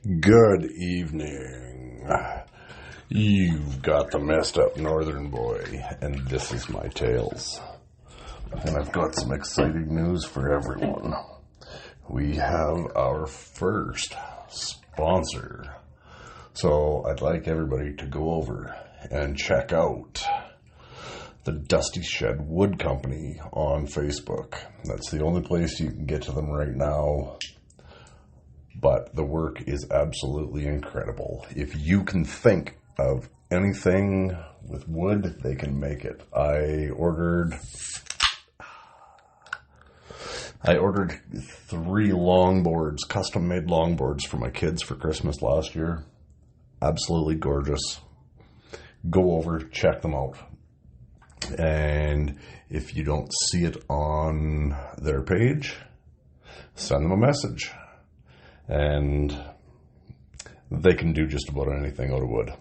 Good evening. You've got the messed up northern boy, and this is my tales. And I've got some exciting news for everyone. We have our first sponsor. So I'd like everybody to go over and check out the Dusty Shed Wood Company on Facebook. That's the only place you can get to them right now. But the work is absolutely incredible. If you can think of anything with wood, they can make it. I ordered 3 longboards, custom-made longboards for my kids for Christmas last year. Absolutely gorgeous. Go over, check them out. And if you don't see it on their page, send them a message. And they can do just about anything out of wood.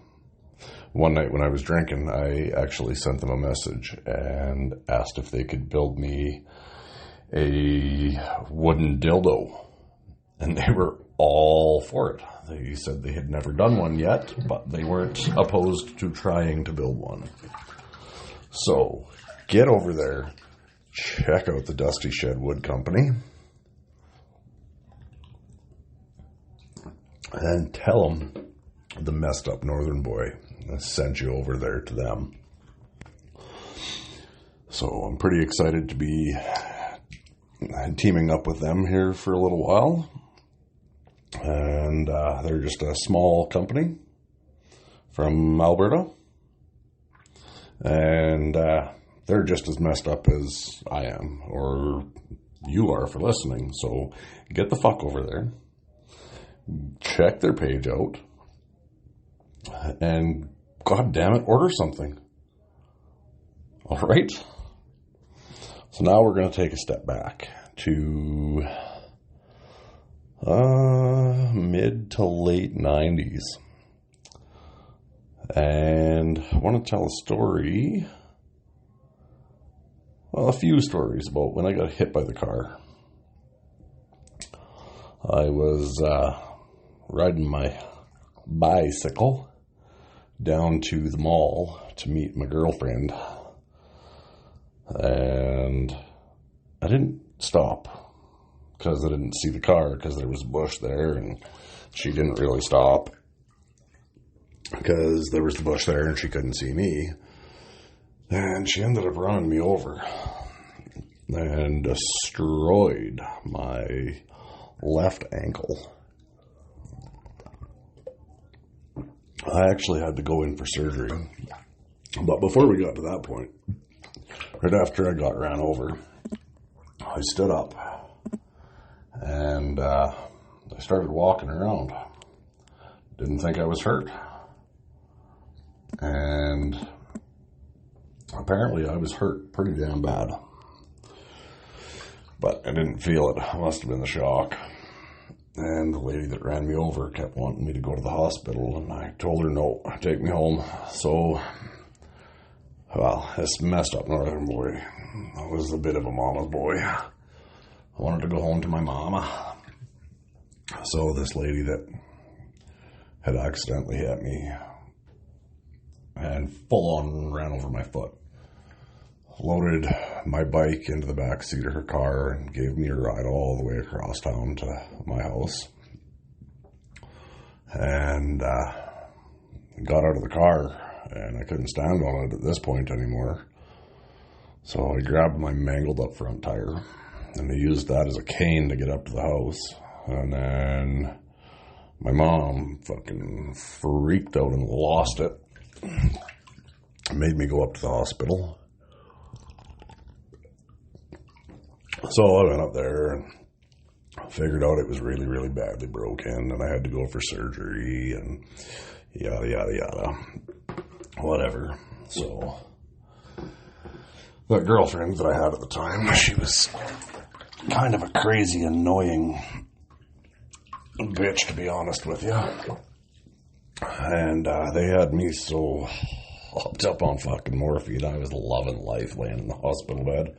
One night when I was drinking, I actually sent them a message and asked if they could build me a wooden dildo. And they were all for it. They said they had never done one yet, but they weren't opposed to trying to build one. So get over there, check out the Dusty Shed Wood Company, and tell them the messed up northern boy sent you over there to them. So I'm pretty excited to be teaming up with them here for a little while. And they're just a small company from Alberta. And they're just as messed up as I am, or you are for listening. So get the fuck over there. Check their page out, and god damn it, order something. All right. So now we're going to take a step back to mid to late 90s. And I want to tell a story, well, a few stories about when I got hit by the car. I was riding my bicycle down to the mall to meet my girlfriend, and I didn't stop because I didn't see the car, because there was a bush there, and she didn't really stop because there was the bush there and she couldn't see me, and she ended up running me over and destroyed my left ankle. I actually had to go in for surgery. But before we got to that point, right after I got ran over, I stood up and I started walking around. Didn't think I was hurt. And apparently I was hurt pretty damn bad. But I didn't feel it. It must have been the shock. And the lady that ran me over kept wanting me to go to the hospital, and I told her no, take me home. So, well, this messed up northern boy, I was a bit of a mama's boy. I wanted to go home to my mama. So this lady that had accidentally hit me and full on ran over my foot, loaded my bike into the back seat of her car and gave me a ride all the way across town to my house. And got out of the car, and I couldn't stand on it at this point anymore. So I grabbed my mangled up front tire, and I used that as a cane to get up to the house. And then my mom fucking freaked out and lost it. Made me go up to the hospital. So I went up there and figured out it was really, really badly broken, and I had to go for surgery and yada, yada, yada. Whatever. So that girlfriend that I had at the time, she was kind of a crazy, annoying bitch, to be honest with you. And they had me so hopped up on fucking morphine, I was loving life laying in the hospital bed.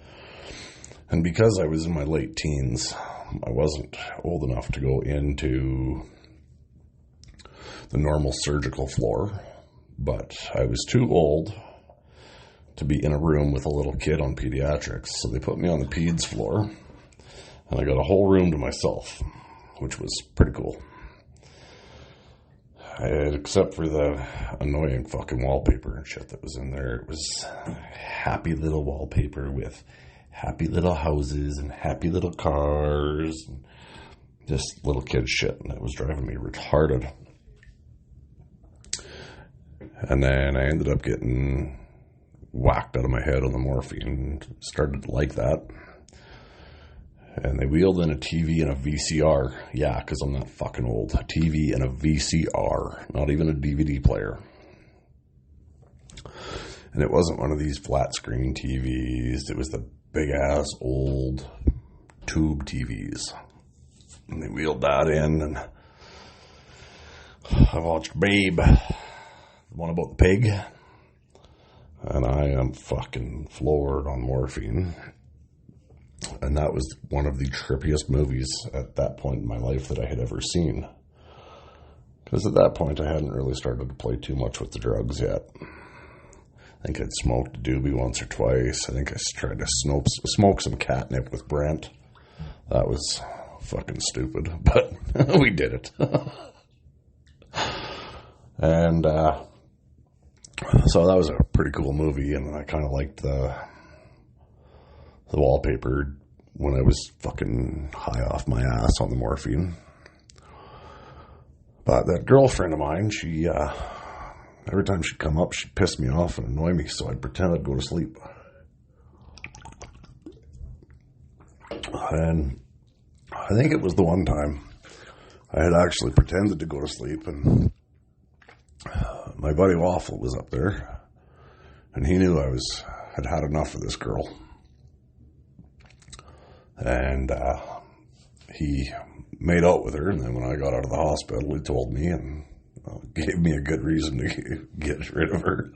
And because I was in my late teens, I wasn't old enough to go into the normal surgical floor, but I was too old to be in a room with a little kid on pediatrics, so they put me on the peds floor, and I got a whole room to myself, which was pretty cool. Except for the annoying fucking wallpaper and shit that was in there. It was happy little wallpaper with happy little houses and happy little cars and just little kid shit, and it was driving me retarded. And then I ended up getting whacked out of my head on the morphine and started to like that. And they wheeled in a TV and a VCR. Yeah, because I'm not fucking old. A TV and a VCR. Not even a DVD player. And it wasn't one of these flat screen TVs. It was the big ass old tube TVs. And they wheeled that in, and I watched Babe, the one about the pig. And I am fucking floored on morphine. And that was one of the trippiest movies at that point in my life that I had ever seen. Because at that point, I hadn't really started to play too much with the drugs yet. I think I'd smoked a doobie once or twice. I think I tried to smoke some catnip with Brent. That was fucking stupid, but we did it. And so that was a pretty cool movie, and I kind of liked the wallpaper when I was fucking high off my ass on the morphine. But that girlfriend of mine, she, every time she'd come up, she'd piss me off and annoy me, so I'd pretend I'd go to sleep. And I think it was the one time I had actually pretended to go to sleep, and my buddy Waffle was up there, and he knew I had had enough of this girl. And he made out with her, and then when I got out of the hospital, he told me and gave me a good reason to get rid of her.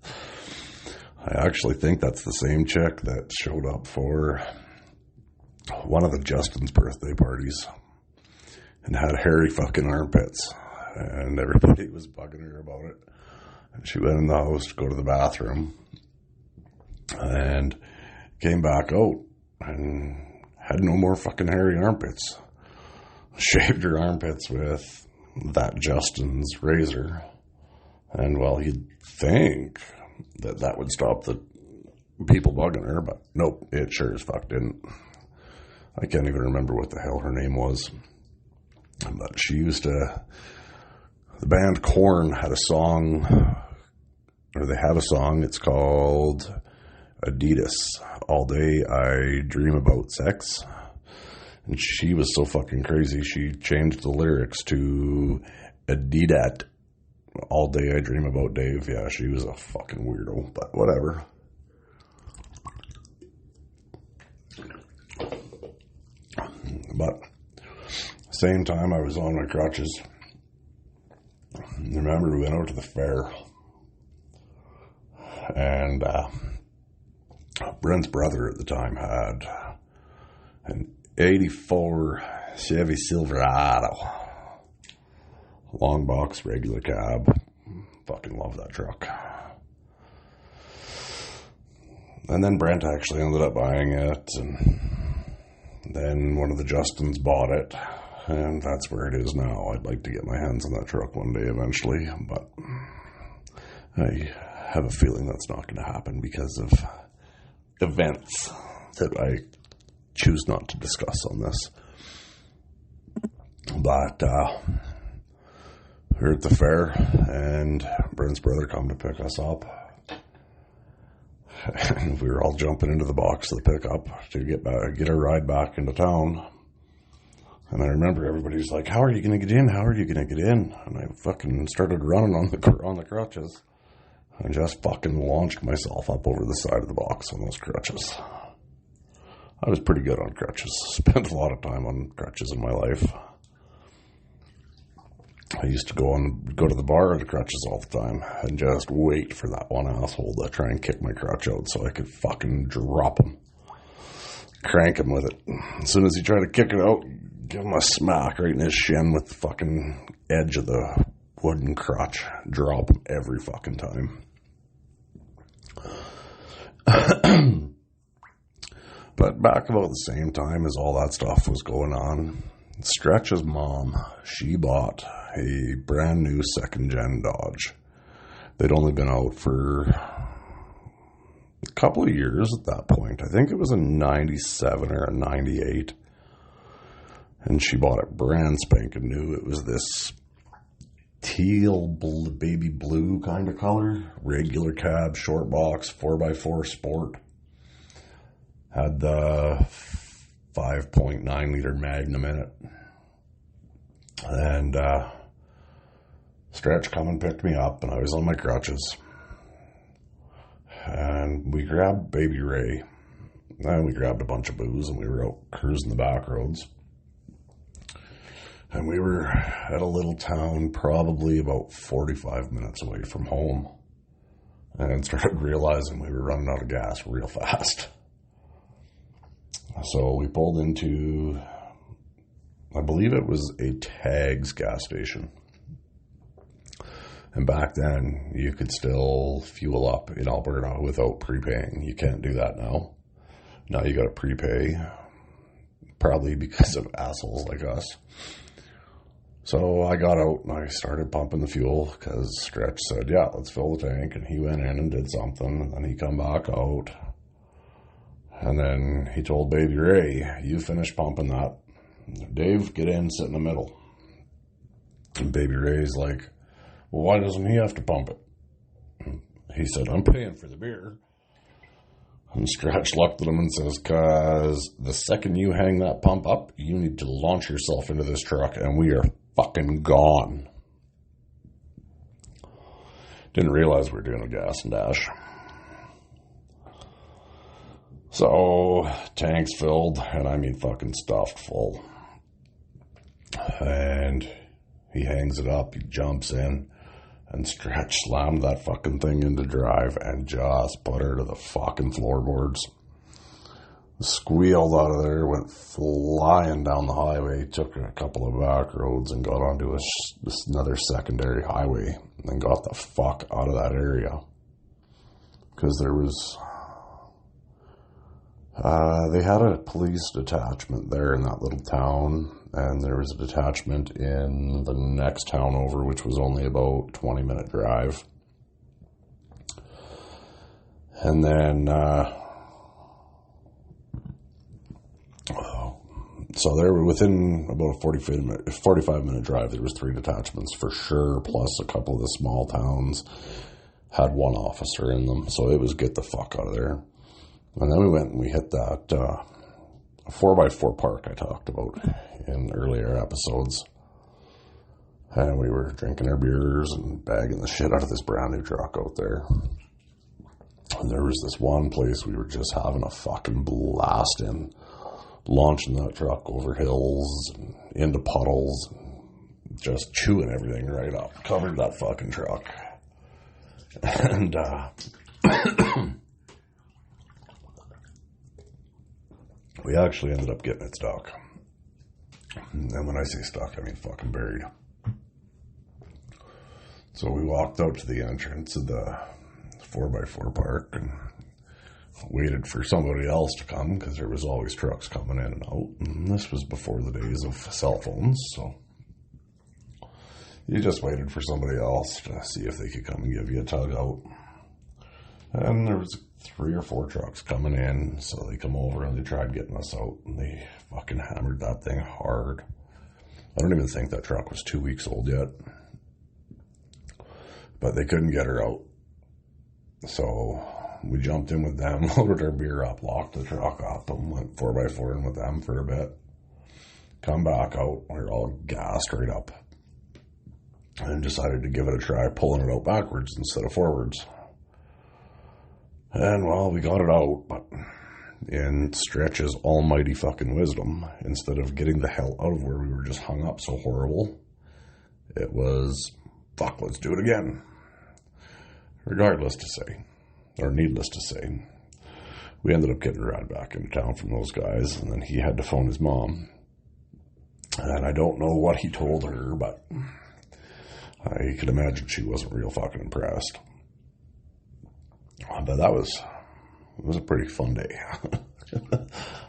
I actually think that's the same chick that showed up for one of the Justin's birthday parties and had hairy fucking armpits, and everybody was bugging her about it. And she went in the house to go to the bathroom and came back out and had no more fucking hairy armpits. Shaved her armpits with that Justin's razor. And well, you'd think that would stop the people bugging her, but nope, it sure as fuck didn't. I can't even remember what the hell her name was. But she used to... The band Korn had a song, or they had a song, it's called Adidas. All day I dream about sex. And she was so fucking crazy, she changed the lyrics to Adidas. All day I dream about Dave. Yeah, she was a fucking weirdo, but whatever. But same time I was on my crutches. Remember, we went out to the fair, and Brent's brother at the time had an 84 Chevy Silverado, long box, regular cab. Fucking love that truck. And then Brent actually ended up buying it, and then one of the Justins bought it, and that's where it is now. I'd like to get my hands on that truck one day eventually, but I have a feeling that's not going to happen because of events that I choose not to discuss on this. But we're at the fair, and Brent's brother come to pick us up. And we were all jumping into the box of the pickup to get a ride back into town. And I remember everybody's like, "How are you going to get in? How are you going to get in?" And I fucking started running on the crutches. I just fucking launched myself up over the side of the box on those crutches. I was pretty good on crutches. Spent a lot of time on crutches in my life. I used to go to the bar on the crutches all the time and just wait for that one asshole to try and kick my crutch out so I could fucking drop him. Crank him with it. As soon as he tried to kick it out, give him a smack right in his shin with the fucking edge of the wooden crutch, drop them every fucking time. But back about the same time as all that stuff was going on, Stretch's mom, she bought a brand new second-gen Dodge. They'd only been out for a couple of years at that point. I think it was a 97 or a 98. And she bought it brand spanking new. It was this teal baby blue kind of color. Regular cab, short box, 4x4 sport. Had the 5.9 liter Magnum in it. And Stretch come and picked me up, and I was on my crutches. And we grabbed Baby Ray. And we grabbed a bunch of booze, and we were out cruising the back roads. And we were at a little town probably about 45 minutes away from home. And started realizing we were running out of gas real fast. So we pulled into, I believe it was a Tags gas station. And back then, you could still fuel up in Alberta without prepaying. You can't do that now. Now you got to prepay, probably because of assholes like us. So I got out and I started pumping the fuel because Stretch said, yeah, let's fill the tank. And he went in and did something. And then he come back out. And then he told Baby Ray, you finish pumping that. Dave, get in, sit in the middle. And Baby Ray's like, well, why doesn't he have to pump it? He said, I'm paying for the beer. And Stretch looked at him and says, because the second you hang that pump up, you need to launch yourself into this truck and we are fucking gone. Didn't realize we were doing a gas and dash. So, tank's filled, and I mean fucking stuffed full. And he hangs it up, he jumps in, and Stretch slammed that fucking thing into drive and just put her to the fucking floorboards. Squealed out of there, went flying down the highway, took a couple of back roads and got onto another secondary highway and got the fuck out of that area. Because there was... they had a police detachment there in that little town, and there was a detachment in the next town over, which was only about a 20-minute drive. And then, so there were within about a 45-minute drive, there was 3 detachments for sure, plus a couple of the small towns had 1 officer in them, so it was get the fuck out of there. And then we went and we hit that 4x4 park I talked about in earlier episodes. And we were drinking our beers and bagging the shit out of this brand new truck out there. And there was this one place we were just having a fucking blast in. Launching that truck over hills and into puddles. And just chewing everything right up. Covered that fucking truck. And, we actually ended up getting it stuck. And when I say stuck, I mean fucking buried. So we walked out to the entrance of the 4x4 park and waited for somebody else to come because there was always trucks coming in and out. And this was before the days of cell phones, so you just waited for somebody else to see if they could come and give you a tug out. And there was 3 or 4 trucks coming in, so they come over and they tried getting us out, and they fucking hammered that thing hard. I don't even think that truck was 2 weeks old yet. But they couldn't get her out. So we jumped in with them, loaded our beer up, locked the truck up, and went 4x4 in with them for a bit. Come back out, we were all gassed right up. And decided to give it a try, pulling it out backwards instead of forwards. And, well, we got it out, but in Stretch's almighty fucking wisdom, instead of getting the hell out of where we were just hung up so horrible, it was, fuck, let's do it again. Regardless to say, or needless to say, we ended up getting a ride back into town from those guys, and then he had to phone his mom. And I don't know what he told her, but I could imagine she wasn't real fucking impressed. But it was a pretty fun day.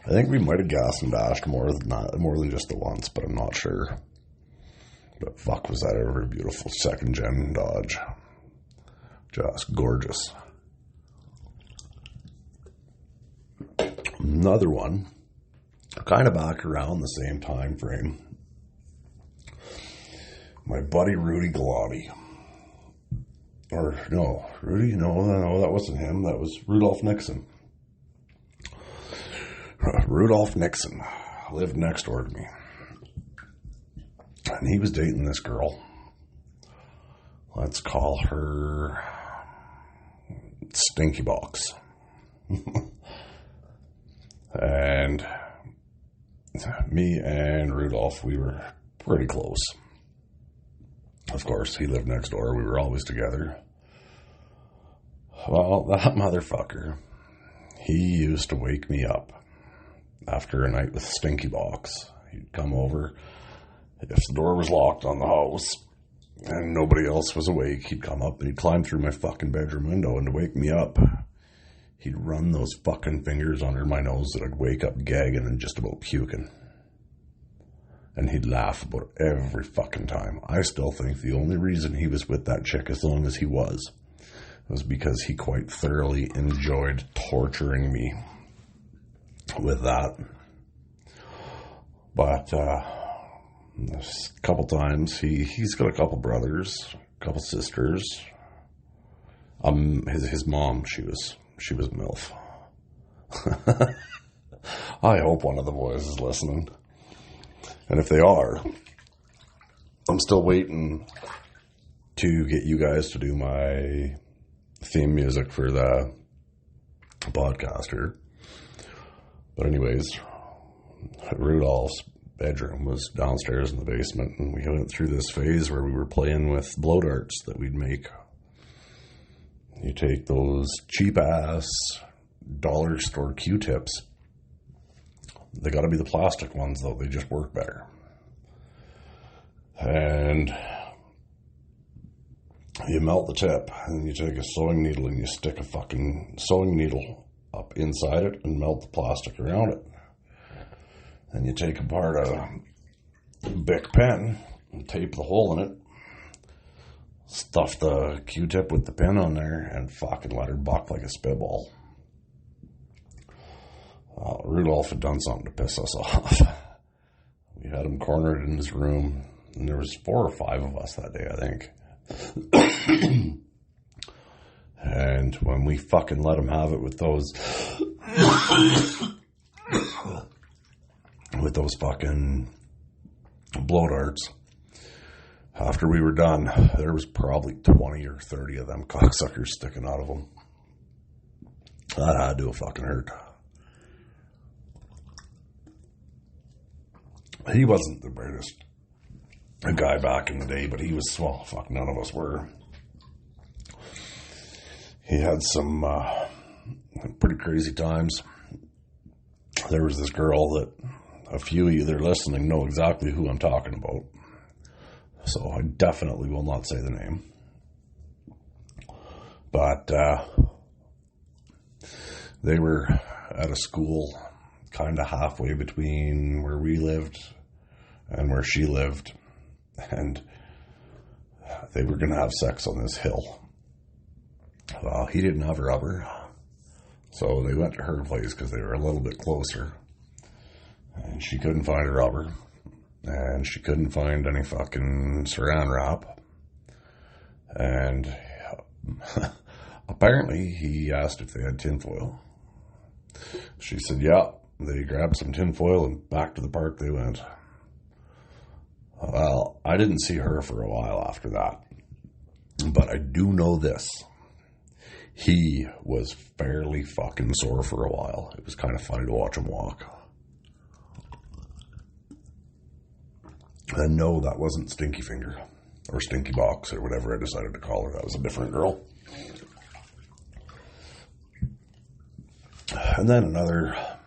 I think we might have gassed and dashed more than just the once, but I'm not sure. But fuck, was that ever a beautiful second gen Dodge. Just gorgeous. Another one, kind of back around the same time frame. My buddy Rudy Galati. Or, no, Rudy? No, that wasn't him. That was Rudolph Nixon. Rudolph Nixon lived next door to me. And he was dating this girl. Let's call her Stinky Box. And me and Rudolph, we were pretty close. Of course, he lived next door. We were always together. Well, that motherfucker, he used to wake me up after a night with Stinky Box. He'd come over. If the door was locked on the house and nobody else was awake, he'd come up and he'd climb through my fucking bedroom window, and to wake me up, he'd run those fucking fingers under my nose that I'd wake up gagging and just about puking. And he'd laugh about it every fucking time. I still think the only reason he was with that chick as long as he was because he quite thoroughly enjoyed torturing me with that. But a couple times, he's got a couple brothers, a couple sisters. His mom, she was MILF. I hope one of the boys is listening. And if they are, I'm still waiting to get you guys to do my theme music for the podcaster. But anyways, Rudolph's bedroom was downstairs in the basement, and we went through this phase where we were playing with blow darts that we'd make. You take those cheap-ass dollar store Q-tips. They got to be the plastic ones, though. They just work better. And you melt the tip, and you take a sewing needle and you stick a fucking sewing needle up inside it and melt the plastic around it. And you take apart a Bic pen and tape the hole in it, stuff the Q-tip with the pin on there, and fucking let her buck like a spitball. Rudolph had done something to piss us off. We had him cornered in his room, and there was 4 or 5 of us that day, I think. And when we fucking let him have it with those fucking blow darts, after we were done, there was probably 20 or 30 of them cocksuckers sticking out of him. That had to have fucking hurt. He wasn't the greatest guy back in the day, but he was, well, fuck, none of us were. He had some pretty crazy times. There was this girl that a few of you that are listening know exactly who I'm talking about. So I definitely will not say the name. But they were at a school kind of halfway between where we lived and where she lived. And they were going to have sex on this hill. Well, he didn't have a rubber. So they went to her place because they were a little bit closer. And she couldn't find a rubber. And she couldn't find any fucking saran wrap. And apparently he asked if they had tinfoil. She said, yeah. They grabbed some tinfoil and back to the park they went. Well, I didn't see her for a while after that. But I do know this. He was fairly fucking sore for a while. It was kind of funny to watch him walk. And no, that wasn't Stinky Finger or Stinky Box or whatever I decided to call her. That was a different girl. And then a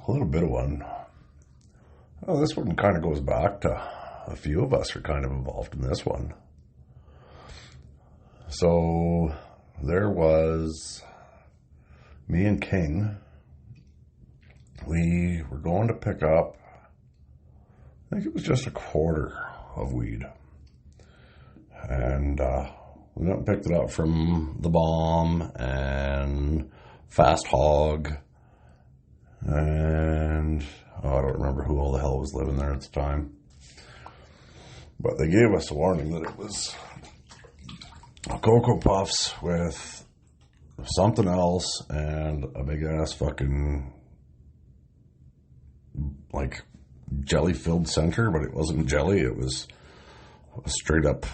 little bit of one. Oh, this one kind of goes back to a few of us are kind of involved in this one. So there was me and King. We were going to pick up, I think it was just a quarter of weed. And we went and picked it up from the Bomb and Fast Hog. And I don't remember who all the hell was living there at the time. But they gave us a warning that it was Cocoa Puffs with something else and a big ass fucking like jelly filled center, but it wasn't jelly, it was straight up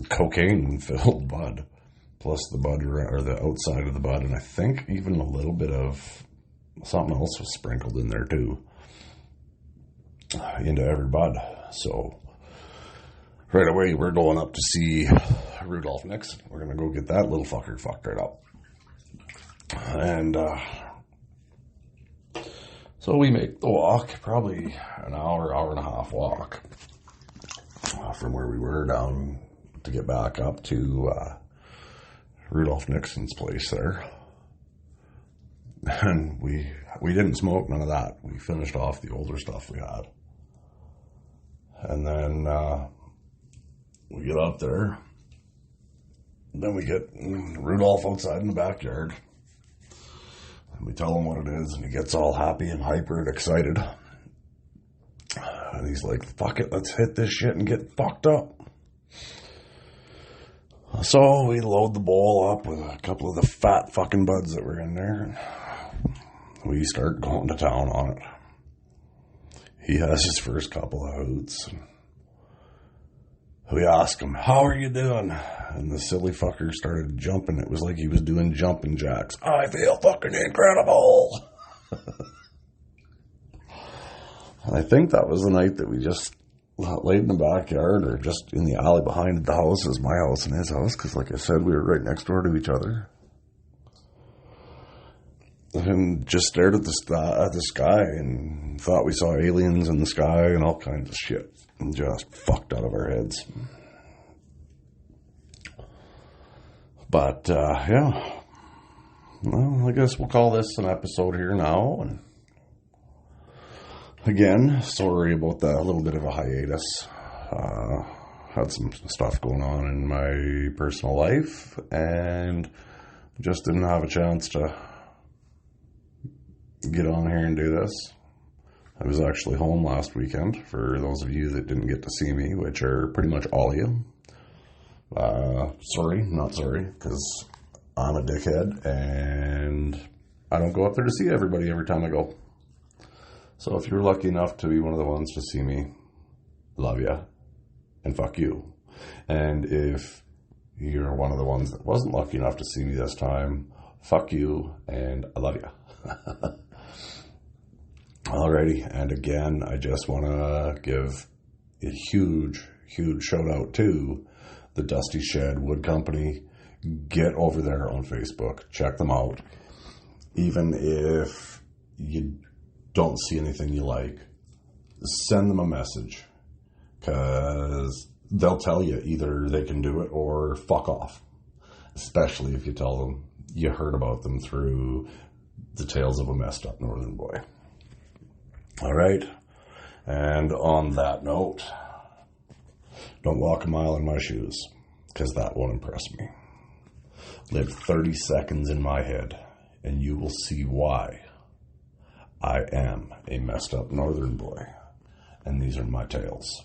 cocaine filled bud, plus the bud or the outside of the bud, and I think even a little bit of something else was sprinkled in there too into every bud. So right away we're going up to see Rudolph Nixon. We're gonna go get that little fucker fucked right up. And so we make the walk, probably an hour and a half walk from where we were down to get back up to Rudolph Nixon's place there. And we didn't smoke none of that. We finished off the older stuff we had. And then we get up there. And then we get Rudolph outside in the backyard. And we tell him what it is, and he gets all happy and hyper and excited. And he's like, fuck it, let's hit this shit and get fucked up. So we load the bowl up with a couple of the fat fucking buds that were in there. We start going to town on it. He has his first couple of hoots. We ask him, how are you doing? And the silly fucker started jumping. It was like he was doing jumping jacks. I feel fucking incredible. I think that was the night that we just laid in the backyard or just in the alley behind the house. Is my house and his house, because like I said, we were right next door to each other. And just stared at the sky and thought we saw aliens in the sky and all kinds of shit. And just fucked out of our heads. But, yeah. Well, I guess we'll call this an episode here now. And again, sorry about that little bit of a hiatus. Had some stuff going on in my personal life and just didn't have a chance to get on here and do this. I was actually home last weekend, for those of you that didn't get to see me, which are pretty much all of you. Sorry, not sorry, because I'm a dickhead and I don't go up there to see everybody every time I go. So if you're lucky enough to be one of the ones to see me, love ya, and fuck you. And if you're one of the ones that wasn't lucky enough to see me this time, fuck you, and I love ya. Alrighty, and again, I just want to give a huge shout out to the Dusty Shed Wood Company. Get over there on Facebook. Check them out. Even if you don't see anything you like, send them a message, because they'll tell you either they can do it or fuck off, especially if you tell them you heard about them through the Tales of a Messed Up Northern Boy. All right, and on that note, don't walk a mile in my shoes, because that won't impress me. Live 30 seconds in my head, and you will see why I am a messed up Northern boy, and these are my tales.